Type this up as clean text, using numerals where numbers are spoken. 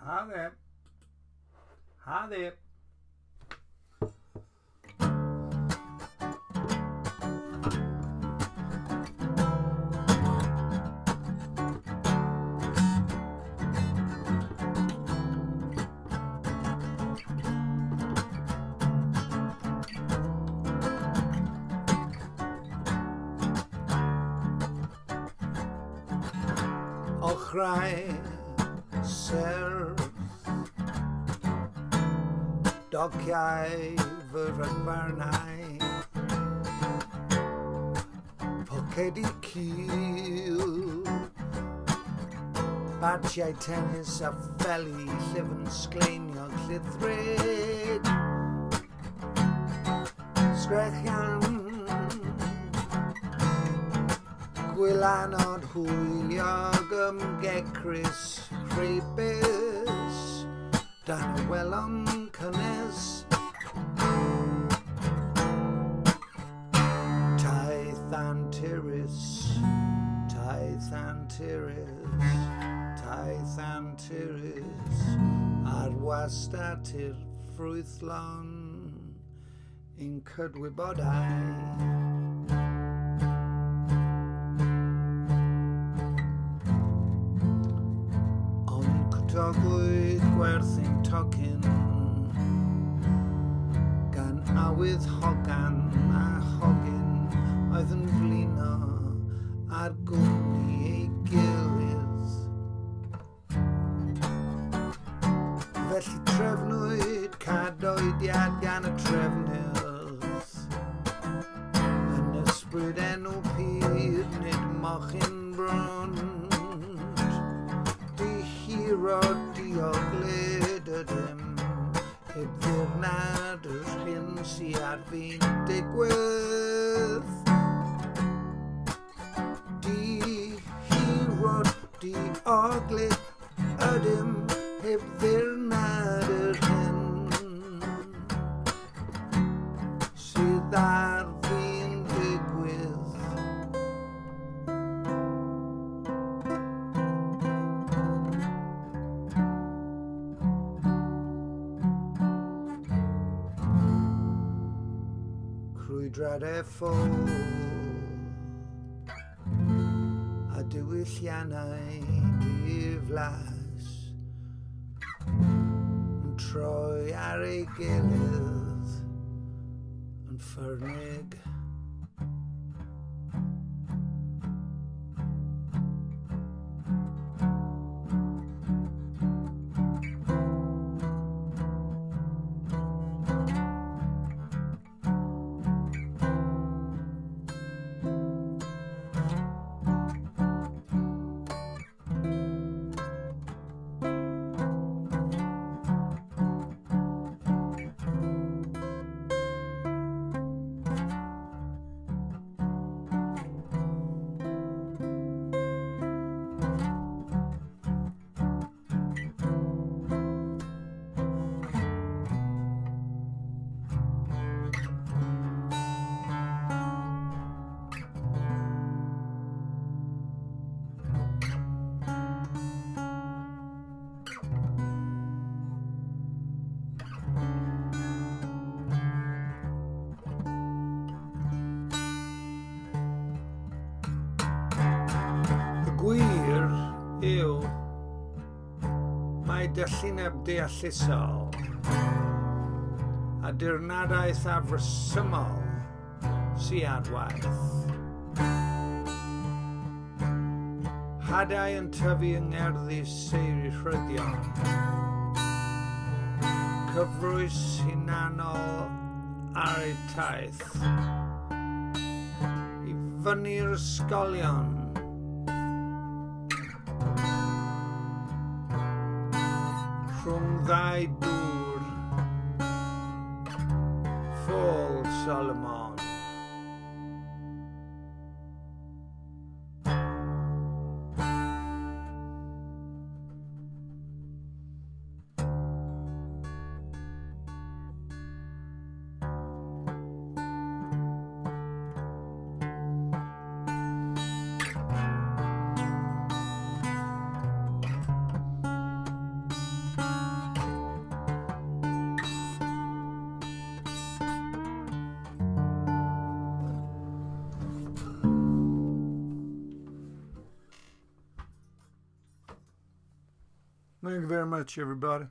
Hi there. Hi there. Ochrau serth dociau fy rygfarnau pocedi cil batiau tennis a ffeli llyfn sgleiniog llithrig sgrechian gwylanod hwyliog ymgecrys rheibys dan y welon cynnes taith antiris ar wastad i'r ffrwythlon nghydwybodau. Dogwyd gwerthu'n tocyn gan awydd hogan a hogyn oedd yn flino ar gwmni ei gilydd. Felly trefnwyd cadoediad gan y trefnydd yn ysbryd enw pyr nid mochyn bron rod dioglyd ydym heb ddirnad yr hyn sy'n ar fi'n digwydd rod dioglyd ydym heb ddirnad yr hyn sydd ar fi'n digwydd. Crwydradau ffôl a diwylliannau diflas yn troi ar ei gilydd yn ffyrnig. Gwir yw mae dyllineb deallusol a dirnadaeth afresymol sy'n ar waith. Hadau yn tyfu yng ngerddi seiri rhyddion. Cyfrwys hunanol ar eu taith. I fyny'r ysgolion. Rhwng ddau dŵr, ffôl Solomon. Thank you very much, everybody.